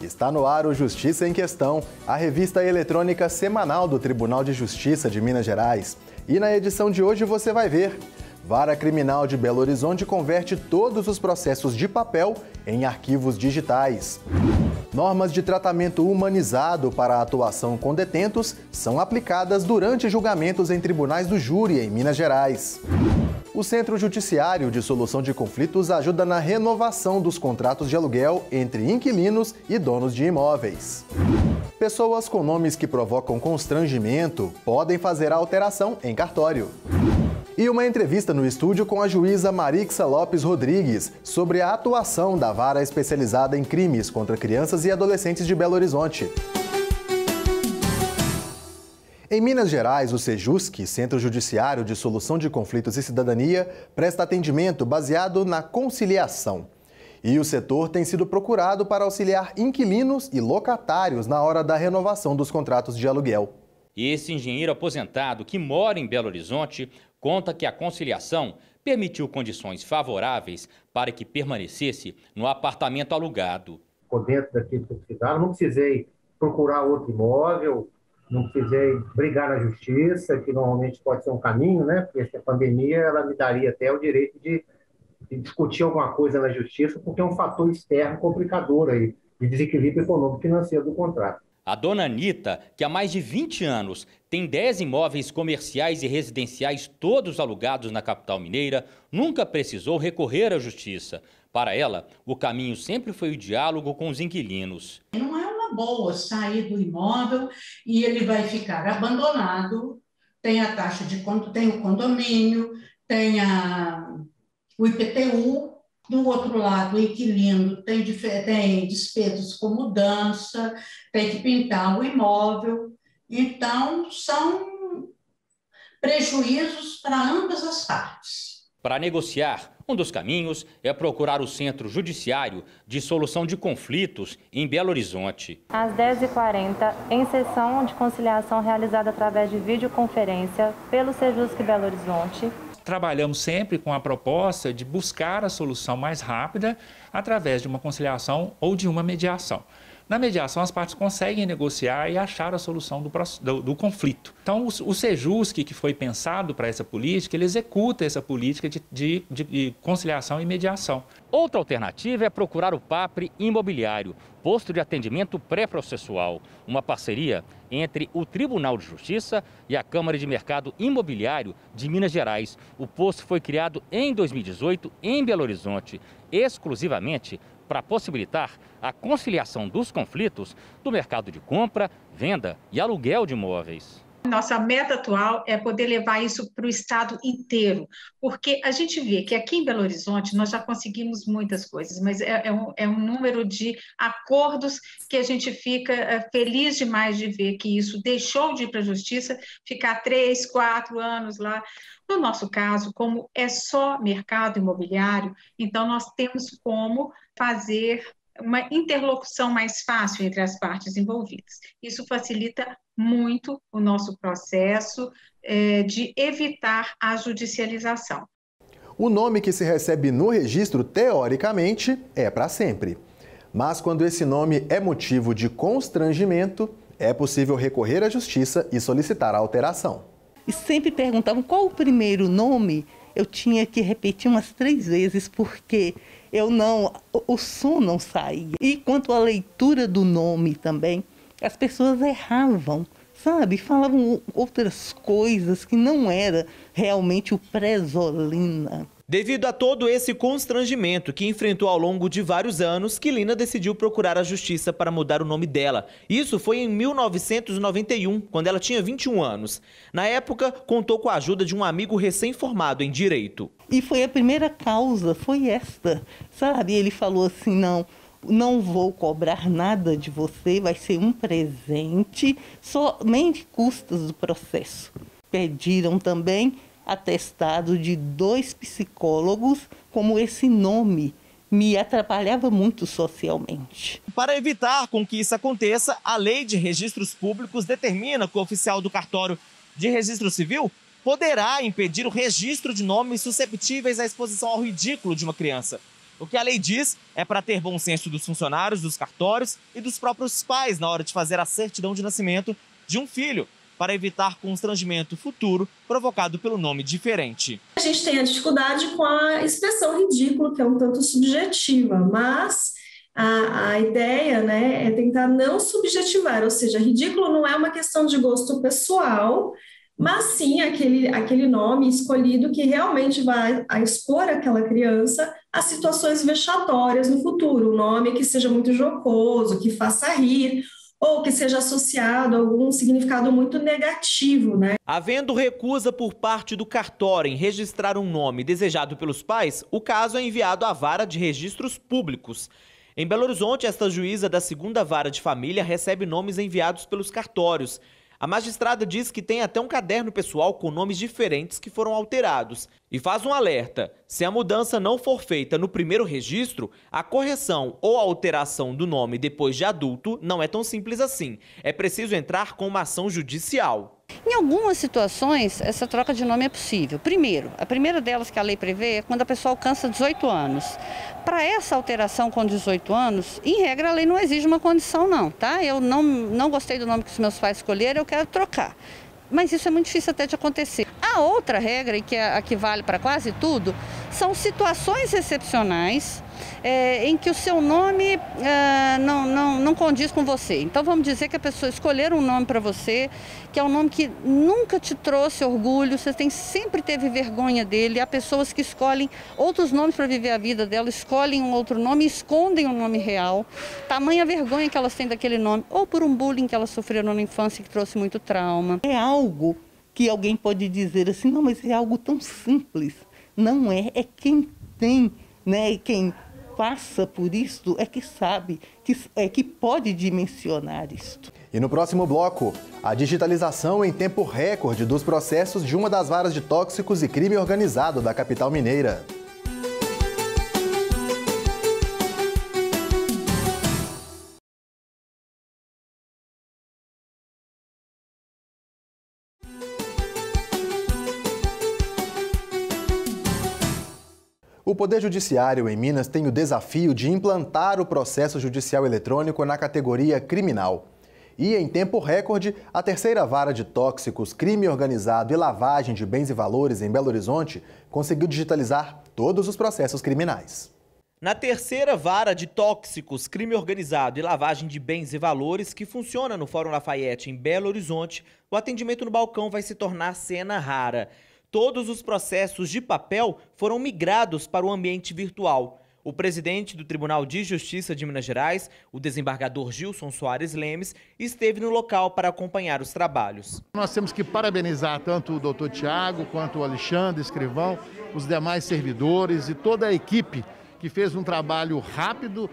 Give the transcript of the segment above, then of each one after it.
Está no ar o Justiça em Questão, a revista eletrônica semanal do Tribunal de Justiça de Minas Gerais. E na edição de hoje você vai ver: Vara Criminal de Belo Horizonte converte todos os processos de papel em arquivos digitais. Normas de tratamento humanizado para a atuação com detentos são aplicadas durante julgamentos em tribunais do júri em Minas Gerais. O Centro Judiciário de Solução de Conflitos ajuda na renovação dos contratos de aluguel entre inquilinos e donos de imóveis. Pessoas com nomes que provocam constrangimento podem fazer a alteração em cartório. E uma entrevista no estúdio com a juíza Marixa Lopes Rodrigues sobre a atuação da Vara Especializada em Crimes contra Crianças e Adolescentes de Belo Horizonte. Em Minas Gerais, o Sejusc, Centro Judiciário de Solução de Conflitos e Cidadania, presta atendimento baseado na conciliação. E o setor tem sido procurado para auxiliar inquilinos e locatários na hora da renovação dos contratos de aluguel. Esse engenheiro aposentado que mora em Belo Horizonte conta que a conciliação permitiu condições favoráveis para que permanecesse no apartamento alugado. Por dentro daquilo que eu precisava, não precisei procurar outro imóvel, não precisei brigar na justiça, que normalmente pode ser um caminho, né? Porque essa pandemia ela me daria até o direito de discutir alguma coisa na justiça, porque é um fator externo complicador aí, de desequilíbrio econômico e financeiro do contrato. A dona Anita, que há mais de 20 anos tem 10 imóveis comerciais e residenciais todos alugados na capital mineira, nunca precisou recorrer à justiça. Para ela, o caminho sempre foi o diálogo com os inquilinos. Não é uma boa sair do imóvel e ele vai ficar abandonado. Tem a taxa de tem o condomínio, tem o IPTU. Do outro lado, o inquilino tem despesas com mudança, tem que pintar o imóvel. Então, são prejuízos para ambas as partes. Para negociar, um dos caminhos é procurar o Centro Judiciário de Solução de Conflitos em Belo Horizonte. Às 10h40, em sessão de conciliação realizada através de videoconferência pelo Sejusc Belo Horizonte. Trabalhamos sempre com a proposta de buscar a solução mais rápida através de uma conciliação ou de uma mediação. Na mediação, as partes conseguem negociar e achar a solução do conflito. Então, o Sejusc, que foi pensado para essa política, ele executa essa política de conciliação e mediação. Outra alternativa é procurar o PAPRE Imobiliário, posto de atendimento pré-processual, uma parceria entre o Tribunal de Justiça e a Câmara de Mercado Imobiliário de Minas Gerais. O posto foi criado em 2018 em Belo Horizonte, exclusivamente para possibilitar a conciliação dos conflitos do mercado de compra, venda e aluguel de imóveis. Nossa meta atual é poder levar isso para o estado inteiro, porque a gente vê que aqui em Belo Horizonte nós já conseguimos muitas coisas, mas é um número de acordos que a gente fica feliz demais de ver que isso deixou de ir para a justiça, ficar 3, 4 anos lá. No nosso caso, como é só mercado imobiliário, então nós temos como fazer uma interlocução mais fácil entre as partes envolvidas. Isso facilita muito o nosso processo de evitar a judicialização. O nome que se recebe no registro, teoricamente, é para sempre. Mas quando esse nome é motivo de constrangimento, é possível recorrer à justiça e solicitar a alteração. E sempre perguntavam qual o primeiro nome, eu tinha que repetir umas 3 vezes, porque o som não saía. E quanto à leitura do nome também, as pessoas erravam, sabe? Falavam outras coisas que não era realmente o Presolina. Devido a todo esse constrangimento que enfrentou ao longo de vários anos, Quilina decidiu procurar a justiça para mudar o nome dela. Isso foi em 1991, quando ela tinha 21 anos. Na época, contou com a ajuda de um amigo recém-formado em Direito. E foi a primeira causa, foi esta, sabe? Ele falou assim, não vou cobrar nada de você, vai ser um presente, somente custas do processo. Pediram também atestado de 2 psicólogos, como esse nome me atrapalhava muito socialmente. Para evitar com que isso aconteça, a Lei de Registros Públicos determina que o oficial do cartório de registro civil poderá impedir o registro de nomes susceptíveis à exposição ao ridículo de uma criança. O que a lei diz é para ter bom senso dos funcionários, dos cartórios e dos próprios pais na hora de fazer a certidão de nascimento de um filho, para evitar constrangimento futuro provocado pelo nome diferente. A gente tem a dificuldade com a expressão ridículo, que é um tanto subjetiva, mas a ideia, né, é tentar não subjetivar, ou seja, ridículo não é uma questão de gosto pessoal, mas sim aquele nome escolhido que realmente vai expor aquela criança a situações vexatórias no futuro, um nome que seja muito jocoso, que faça rir, ou que seja associado a algum significado muito negativo, né? Havendo recusa por parte do cartório em registrar um nome desejado pelos pais, o caso é enviado à Vara de Registros Públicos. Em Belo Horizonte, esta juíza da 2ª Vara de Família recebe nomes enviados pelos cartórios. A magistrada diz que tem até um caderno pessoal com nomes diferentes que foram alterados. E faz um alerta: se a mudança não for feita no primeiro registro, a correção ou alteração do nome depois de adulto não é tão simples assim. É preciso entrar com uma ação judicial. Em algumas situações, essa troca de nome é possível. Primeiro, a primeira delas que a lei prevê é quando a pessoa alcança 18 anos. Para essa alteração com 18 anos, em regra, a lei não exige uma condição não, tá? Eu não gostei do nome que os meus pais escolheram, eu quero trocar. Mas isso é muito difícil até de acontecer. A outra regra, e que é a que vale para quase tudo, são situações excepcionais em que o seu nome não condiz com você. Então vamos dizer que a pessoa escolher um nome para você, que é um nome que nunca te trouxe orgulho, você sempre teve vergonha dele. Há pessoas que escolhem outros nomes para viver a vida dela, escolhem um outro nome e escondem o nome real. Tamanha vergonha que elas têm daquele nome, ou por um bullying que elas sofreram na infância que trouxe muito trauma. É algo que alguém pode dizer assim, não, mas é algo tão simples. Não é, é quem tem, né, quem passa por isso é que sabe, que pode dimensionar isto. E no próximo bloco, a digitalização em tempo recorde dos processos de uma das varas de tóxicos e crime organizado da capital mineira. O Poder Judiciário em Minas tem o desafio de implantar o processo judicial eletrônico na categoria criminal. E, em tempo recorde, a 3ª Vara de Tóxicos, Crime Organizado e Lavagem de Bens e Valores em Belo Horizonte conseguiu digitalizar todos os processos criminais. Na 3ª Vara de Tóxicos, Crime Organizado e Lavagem de Bens e Valores, que funciona no Fórum Lafayette em Belo Horizonte, o atendimento no balcão vai se tornar cena rara. Todos os processos de papel foram migrados para o ambiente virtual. O presidente do Tribunal de Justiça de Minas Gerais, o desembargador Gilson Soares Lemes, esteve no local para acompanhar os trabalhos. Nós temos que parabenizar tanto o doutor Tiago quanto o Alexandre Escrivão, os demais servidores e toda a equipe que fez um trabalho rápido,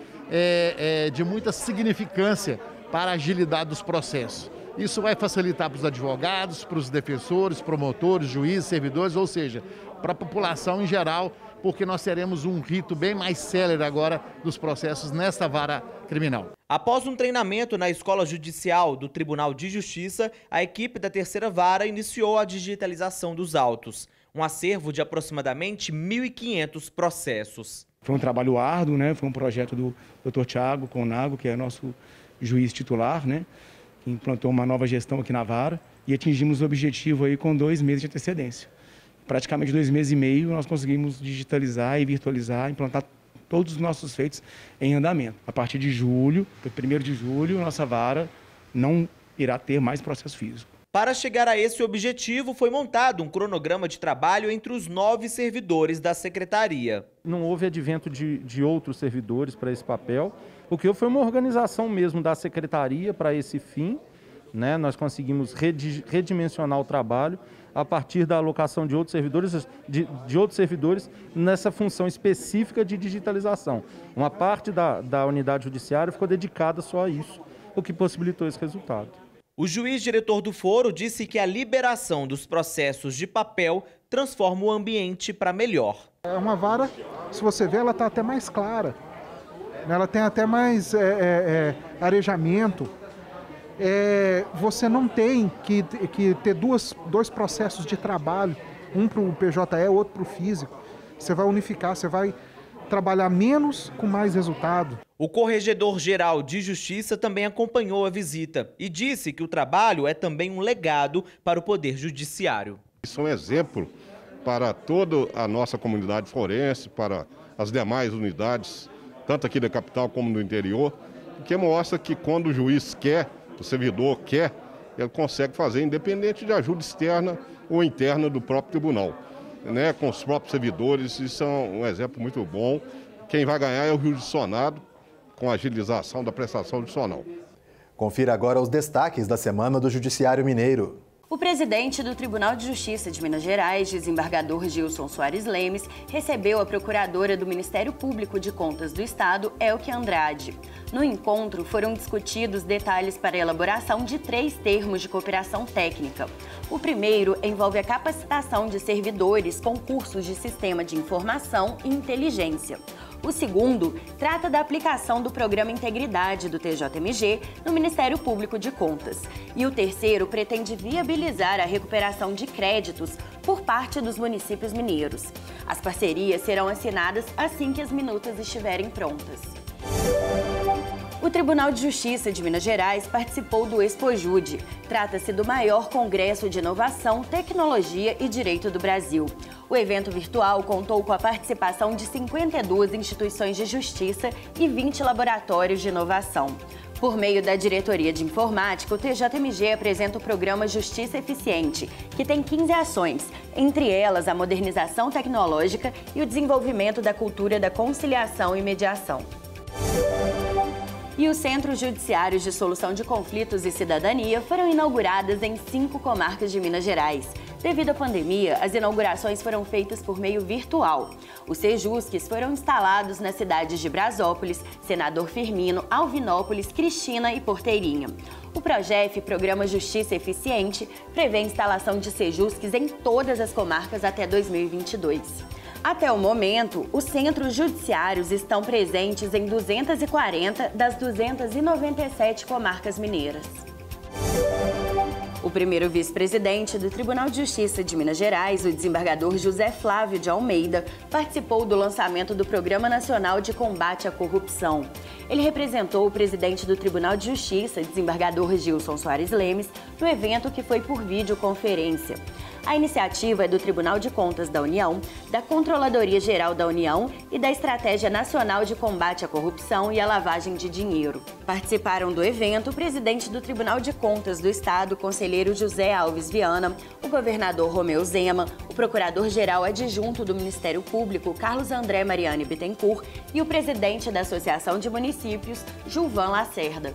de muita significância para a agilidade dos processos. Isso vai facilitar para os advogados, para os defensores, promotores, juízes, servidores, ou seja, para a população em geral, porque nós teremos um rito bem mais célere agora dos processos nesta vara criminal. Após um treinamento na Escola Judicial do Tribunal de Justiça, a equipe da 3ª Vara iniciou a digitalização dos autos. Um acervo de aproximadamente 1.500 processos. Foi um trabalho árduo, né? Foi um projeto do Dr. Tiago Conago, que é nosso juiz titular, né? Que implantou uma nova gestão aqui na vara e atingimos o objetivo aí com 2 meses de antecedência. Praticamente 2 meses e meio nós conseguimos digitalizar e virtualizar, implantar todos os nossos feitos em andamento. A partir de julho, 1º de julho, nossa vara não irá ter mais processo físico. Para chegar a esse objetivo, foi montado um cronograma de trabalho entre os 9 servidores da Secretaria. Não houve advento de outros servidores para esse papel, o que foi uma organização mesmo da Secretaria para esse fim, né? Nós conseguimos redimensionar o trabalho a partir da alocação de outros servidores, nessa função específica de digitalização. Uma parte da unidade judiciária ficou dedicada só a isso, o que possibilitou esse resultado. O juiz diretor do foro disse que a liberação dos processos de papel transforma o ambiente para melhor. É uma vara, se você ver, ela está até mais clara. Ela tem até mais arejamento. Você não tem que ter dois processos de trabalho, um para o PJE, outro para o físico. Você vai unificar, você vai trabalhar menos com mais resultado. O Corregedor-Geral de Justiça também acompanhou a visita e disse que o trabalho é também um legado para o Poder Judiciário. Isso é um exemplo para toda a nossa comunidade forense, para as demais unidades, tanto aqui da capital como do interior, que mostra que quando o juiz quer, o servidor quer, ele consegue fazer independente de ajuda externa ou interna do próprio tribunal, né? Com os próprios servidores. Isso é um exemplo muito bom. Quem vai ganhar é o jurisdicionado, com a agilização da prestação judicial. Confira agora os destaques da semana do Judiciário Mineiro. O presidente do Tribunal de Justiça de Minas Gerais, desembargador Gilson Soares Lemes, recebeu a procuradora do Ministério Público de Contas do Estado, Elke Andrade. No encontro, foram discutidos detalhes para a elaboração de 3 termos de cooperação técnica. O primeiro envolve a capacitação de servidores com cursos de Sistema de Informação e Inteligência. O segundo trata da aplicação do Programa Integridade do TJMG no Ministério Público de Contas. E o terceiro pretende viabilizar a recuperação de créditos por parte dos municípios mineiros. As parcerias serão assinadas assim que as minutas estiverem prontas. O Tribunal de Justiça de Minas Gerais participou do Expojude. Trata-se do maior congresso de inovação, tecnologia e direito do Brasil. O evento virtual contou com a participação de 52 instituições de justiça e 20 laboratórios de inovação. Por meio da Diretoria de Informática, o TJMG apresenta o programa Justiça Eficiente, que tem 15 ações, entre elas a modernização tecnológica e o desenvolvimento da cultura da conciliação e mediação. E os Centros Judiciários de Solução de Conflitos e Cidadania foram inauguradas em 5 comarcas de Minas Gerais. Devido à pandemia, as inaugurações foram feitas por meio virtual. Os Sejusques foram instalados nas cidades de Brasópolis, Senador Firmino, Alvinópolis, Cristina e Porteirinha. O PROJEF, Programa Justiça Eficiente, prevê a instalação de Sejusques em todas as comarcas até 2022. Até o momento, os centros judiciários estão presentes em 240 das 297 comarcas mineiras. O primeiro vice-presidente do Tribunal de Justiça de Minas Gerais, o desembargador José Flávio de Almeida, participou do lançamento do Programa Nacional de Combate à Corrupção. Ele representou o presidente do Tribunal de Justiça, desembargador Gilson Soares Lemes, no evento que foi por videoconferência. A iniciativa é do Tribunal de Contas da União, da Controladoria Geral da União e da Estratégia Nacional de Combate à Corrupção e à Lavagem de Dinheiro. Participaram do evento o presidente do Tribunal de Contas do Estado, conselheiro José Alves Viana, o governador Romeu Zema, o procurador-geral adjunto do Ministério Público, Carlos André Mariani Bittencourt, e o presidente da Associação de Municípios, Gilvan Lacerda.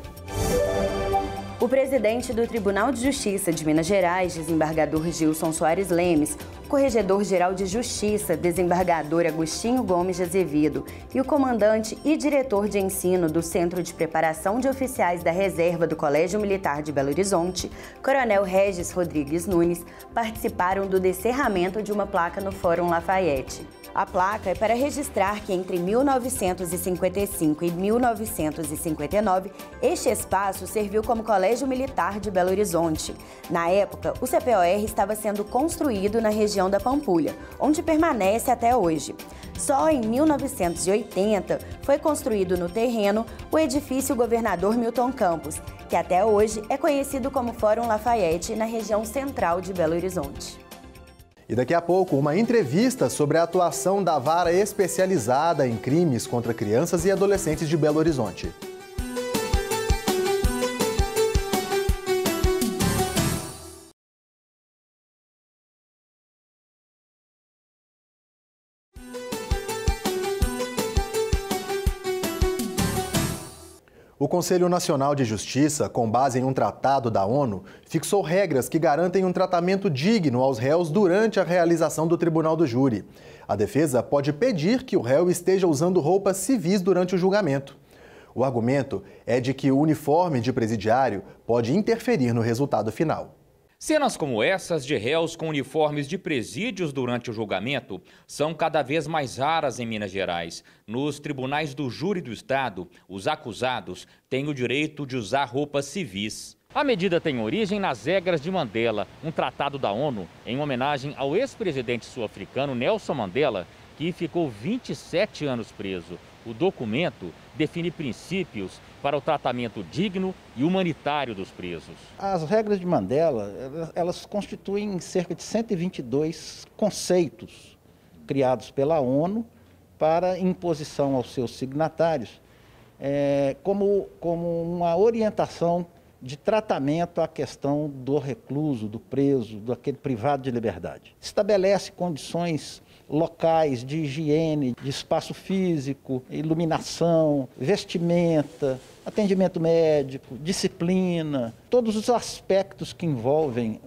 O presidente do Tribunal de Justiça de Minas Gerais, desembargador Gilson Soares Lemes, o corregedor-geral de Justiça, desembargador Agostinho Gomes de Azevedo, e o comandante e diretor de ensino do Centro de Preparação de Oficiais da Reserva do Colégio Militar de Belo Horizonte, Coronel Regis Rodrigues Nunes, participaram do descerramento de uma placa no Fórum Lafayette. A placa é para registrar que entre 1955 e 1959, este espaço serviu como Colégio Militar de Belo Horizonte. Na época, o CPOR estava sendo construído na região da Pampulha, onde permanece até hoje. Só em 1980 foi construído no terreno o edifício Governador Milton Campos, que até hoje é conhecido como Fórum Lafayette, na região central de Belo Horizonte. E daqui a pouco, uma entrevista sobre a atuação da Vara Especializada em Crimes contra Crianças e Adolescentes de Belo Horizonte. O Conselho Nacional de Justiça, com base em um tratado da ONU, fixou regras que garantem um tratamento digno aos réus durante a realização do tribunal do júri. A defesa pode pedir que o réu esteja usando roupas civis durante o julgamento. O argumento é de que o uniforme de presidiário pode interferir no resultado final. Cenas como essas de réus com uniformes de presídios durante o julgamento são cada vez mais raras em Minas Gerais. Nos tribunais do júri do Estado, os acusados têm o direito de usar roupas civis. A medida tem origem nas regras de Mandela, um tratado da ONU em homenagem ao ex-presidente sul-africano Nelson Mandela, que ficou 27 anos preso. O documento define princípios para o tratamento digno e humanitário dos presos. As regras de Mandela, elas constituem cerca de 122 conceitos criados pela ONU para imposição aos seus signatários, como uma orientação de tratamento à questão do recluso, do preso, daquele privado de liberdade. Estabelece condições locais de higiene, de espaço físico, iluminação, vestimenta, atendimento médico, disciplina, todos os aspectos que envolvem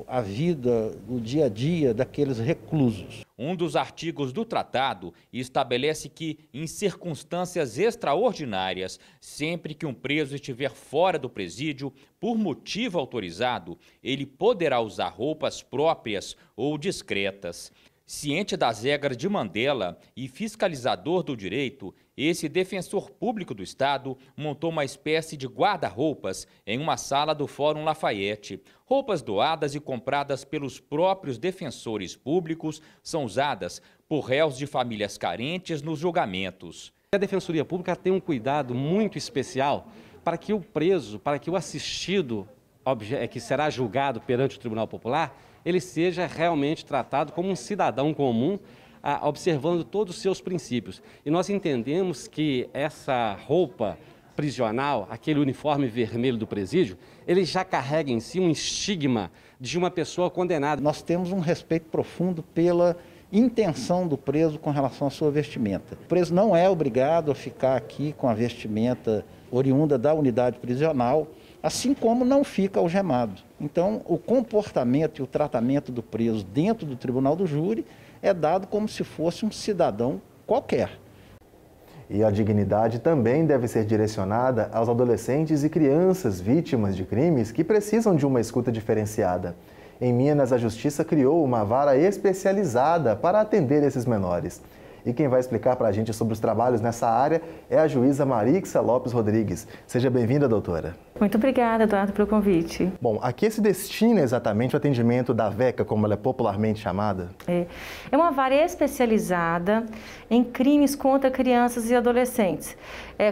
a vida, o dia a dia daqueles reclusos. Um dos artigos do tratado estabelece que, em circunstâncias extraordinárias, sempre que um preso estiver fora do presídio, por motivo autorizado, ele poderá usar roupas próprias ou discretas. Ciente das regras de Mandela e fiscalizador do direito, esse defensor público do Estado montou uma espécie de guarda-roupas em uma sala do Fórum Lafayette. Roupas doadas e compradas pelos próprios defensores públicos são usadas por réus de famílias carentes nos julgamentos. A Defensoria Pública tem um cuidado muito especial para que o preso, para que o assistido, que será julgado perante o Tribunal Popular, ele seja realmente tratado como um cidadão comum, observando todos os seus princípios. E nós entendemos que essa roupa prisional, aquele uniforme vermelho do presídio, ele já carrega em si um estigma de uma pessoa condenada. Nós temos um respeito profundo pela intenção do preso com relação à sua vestimenta. O preso não é obrigado a ficar aqui com a vestimenta oriunda da unidade prisional, assim como não fica algemado. Então, o comportamento e o tratamento do preso dentro do tribunal do júri é dado como se fosse um cidadão qualquer. E a dignidade também deve ser direcionada aos adolescentes e crianças vítimas de crimes que precisam de uma escuta diferenciada. Em Minas, a Justiça criou uma vara especializada para atender esses menores. E quem vai explicar para a gente sobre os trabalhos nessa área é a juíza Marixa Lopes Rodrigues. Seja bem-vinda, doutora. Muito obrigada, Eduardo, pelo convite. Bom, a que se destina exatamente o atendimento da VECA, como ela é popularmente chamada? É uma vara especializada em crimes contra crianças e adolescentes,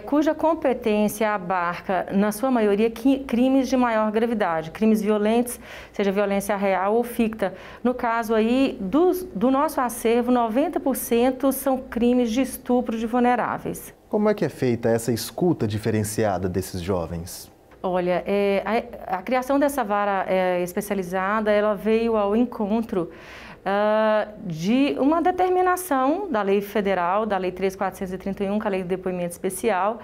cuja competência abarca, na sua maioria, crimes de maior gravidade, crimes violentos, seja violência real ou ficta. No caso aí, do nosso acervo, 90% são crimes de estupro de vulneráveis. Como é que é feita essa escuta diferenciada desses jovens? Olha, a criação dessa vara especializada, ela veio ao encontro de uma determinação da lei federal, da lei 3.431, que é a lei do depoimento especial,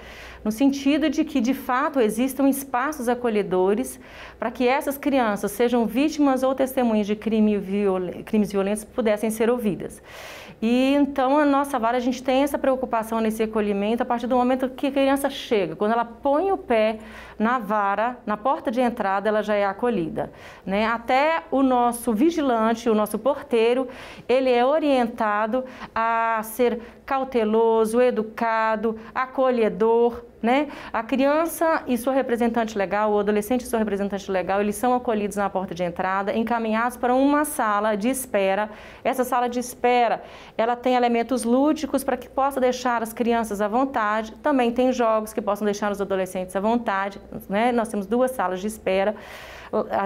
no sentido de que, de fato, existam espaços acolhedores para que essas crianças, sejam vítimas ou testemunhas de crimes violentos, pudessem ser ouvidas. E então, a nossa vara, a gente tem essa preocupação nesse acolhimento a partir do momento que a criança chega. Quando ela põe o pé na vara, na porta de entrada, ela já é acolhida, né? Até o nosso vigilante, o nosso porteiro, ele é orientado a ser cauteloso, educado, acolhedor, né? A criança e sua representante legal, o adolescente e sua representante legal, eles são acolhidos na porta de entrada, encaminhados para uma sala de espera. Essa sala de espera, ela tem elementos lúdicos para que possa deixar as crianças à vontade, também tem jogos que possam deixar os adolescentes à vontade, né? Nós temos 2 salas de espera,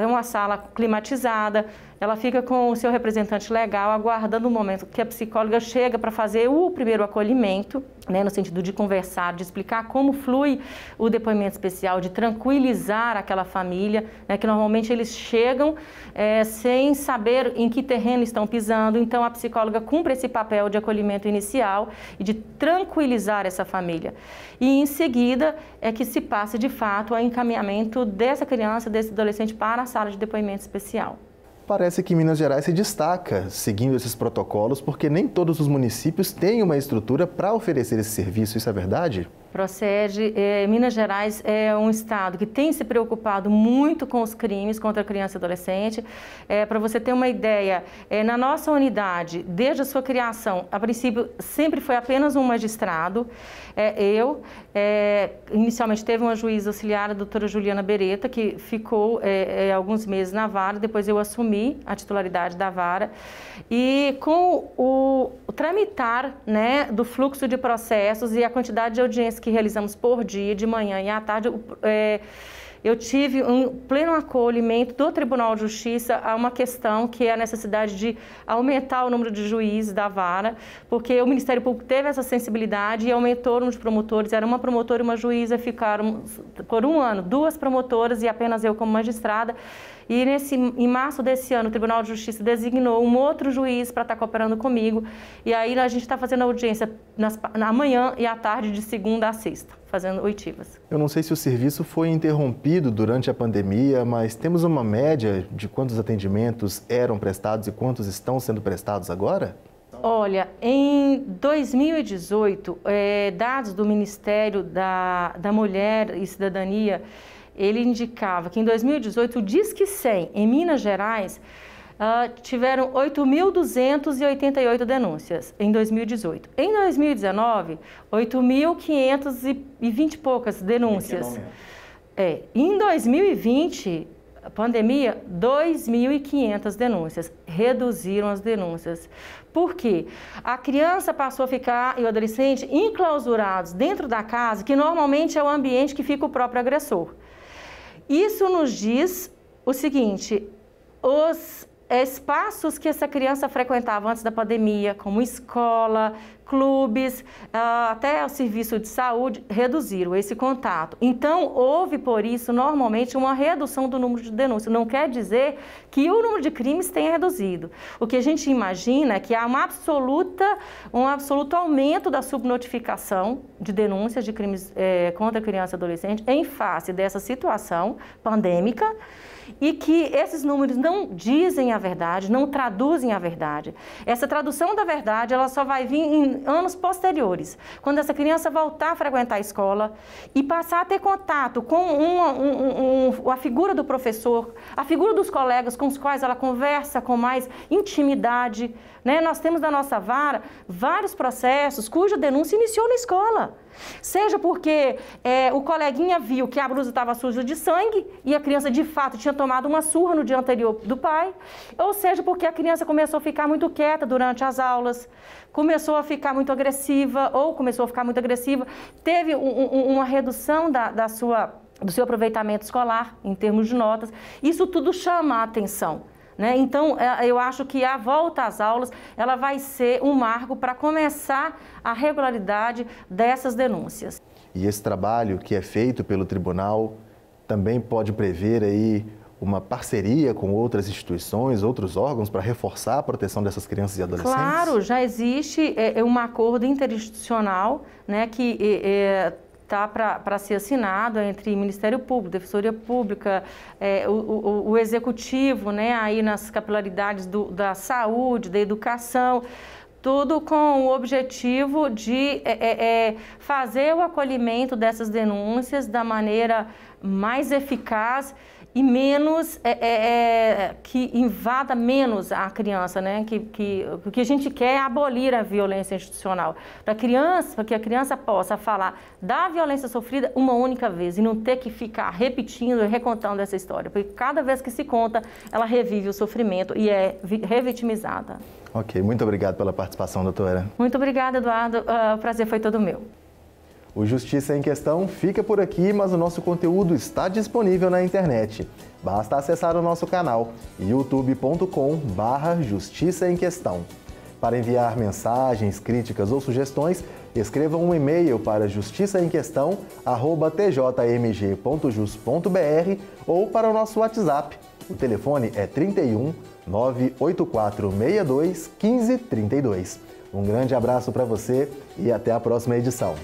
uma sala climatizada, ela fica com o seu representante legal, aguardando o momento que a psicóloga chega para fazer o primeiro acolhimento, né, no sentido de conversar, de explicar como flui o depoimento especial, de tranquilizar aquela família, né, que normalmente eles chegam sem saber em que terreno estão pisando. Então, a psicóloga cumpre esse papel de acolhimento inicial e de tranquilizar essa família. E, em seguida, é que se passa, de fato, ao encaminhamento dessa criança, desse adolescente, para a sala de depoimento especial. Parece que Minas Gerais se destaca seguindo esses protocolos, porque nem todos os municípios têm uma estrutura para oferecer esse serviço, isso é verdade? procede. Minas Gerais é um estado que tem se preocupado muito com os crimes contra a criança e adolescente. Para você ter uma ideia, na nossa unidade, desde a sua criação, a princípio sempre foi apenas um magistrado. Inicialmente teve uma juíza auxiliar, a doutora Juliana Beretta, que ficou alguns meses na vara, depois eu assumi a titularidade da vara. E com o tramitar, né, do fluxo de processos e a quantidade de audiências que realizamos por dia, de manhã e à tarde, eu tive um pleno acolhimento do Tribunal de Justiça a uma questão que é a necessidade de aumentar o número de juízes da vara, porque o Ministério Público teve essa sensibilidade e aumentou o número de promotores. Era uma promotora e uma juíza, ficaram por um ano 2 promotoras e apenas eu como magistrada. E em março desse ano, o Tribunal de Justiça designou um outro juiz para estar cooperando comigo. E aí a gente está fazendo audiência na manhã e à tarde, de segunda a sexta, fazendo oitivas. Eu não sei se o serviço foi interrompido durante a pandemia, mas temos uma média de quantos atendimentos eram prestados e quantos estão sendo prestados agora? Olha, em 2018, dados do Ministério da Mulher e Cidadania, ele indicava que em 2018 o Disque 100 em Minas Gerais tiveram 8.288 denúncias em 2018. Em 2019, 8.520 e poucas denúncias. Em 2020, a pandemia, 2.500 denúncias. Reduziram as denúncias. Por quê? A criança passou a ficar, e o adolescente, enclausurados dentro da casa, que normalmente é o ambiente que fica o próprio agressor. Isso nos diz o seguinte: os espaços que essa criança frequentava antes da pandemia, como escola, clubes, até o serviço de saúde, reduziram esse contato. Então, houve, por isso, normalmente, uma redução do número de denúncias. Não quer dizer que o número de crimes tenha reduzido. O que a gente imagina é que há um absoluto aumento da subnotificação de denúncias de crimes contra criança e adolescente em face dessa situação pandêmica, e que esses números não dizem a verdade, não traduzem a verdade. Essa tradução da verdade, ela só vai vir em anos posteriores, quando essa criança voltar a frequentar a escola e passar a ter contato com a figura do professor, a figura dos colegas com os quais ela conversa com mais intimidade, né? Nós temos na nossa vara vários processos cuja denúncia iniciou na escola. Seja porque o coleguinha viu que a blusa estava suja de sangue e a criança de fato tinha tomado uma surra no dia anterior do pai, ou seja porque a criança começou a ficar muito quieta durante as aulas, começou a ficar muito agressiva teve uma redução do seu aproveitamento escolar em termos de notas. Isso tudo chama a atenção. Então, eu acho que a volta às aulas ela vai ser um marco para começar a regularidade dessas denúncias. E esse trabalho que é feito pelo tribunal também pode prever aí uma parceria com outras instituições, outros órgãos para reforçar a proteção dessas crianças e adolescentes? Claro, já existe um acordo interinstitucional, né, que está para ser assinado entre Ministério Público, Defensoria Pública, o Executivo, né, aí nas capilaridades da saúde, da educação, tudo com o objetivo de fazer o acolhimento dessas denúncias da maneira mais eficaz e menos, que invada menos a criança, né? O que a gente quer é abolir a violência institucional, para que a criança possa falar da violência sofrida uma única vez e não ter que ficar repetindo e recontando essa história, porque cada vez que se conta, ela revive o sofrimento e é revitimizada. Ok, muito obrigado pela participação, doutora. Muito obrigada, Eduardo, o prazer foi todo meu. O Justiça em Questão fica por aqui, mas o nosso conteúdo está disponível na internet. Basta acessar o nosso canal youtube.com/Justiça em Questão. Para enviar mensagens, críticas ou sugestões, escrevam um e-mail para justiçaemquestão@tjmg.jus.br ou para o nosso WhatsApp. O telefone é 31 98462 1532. Um grande abraço para você e até a próxima edição.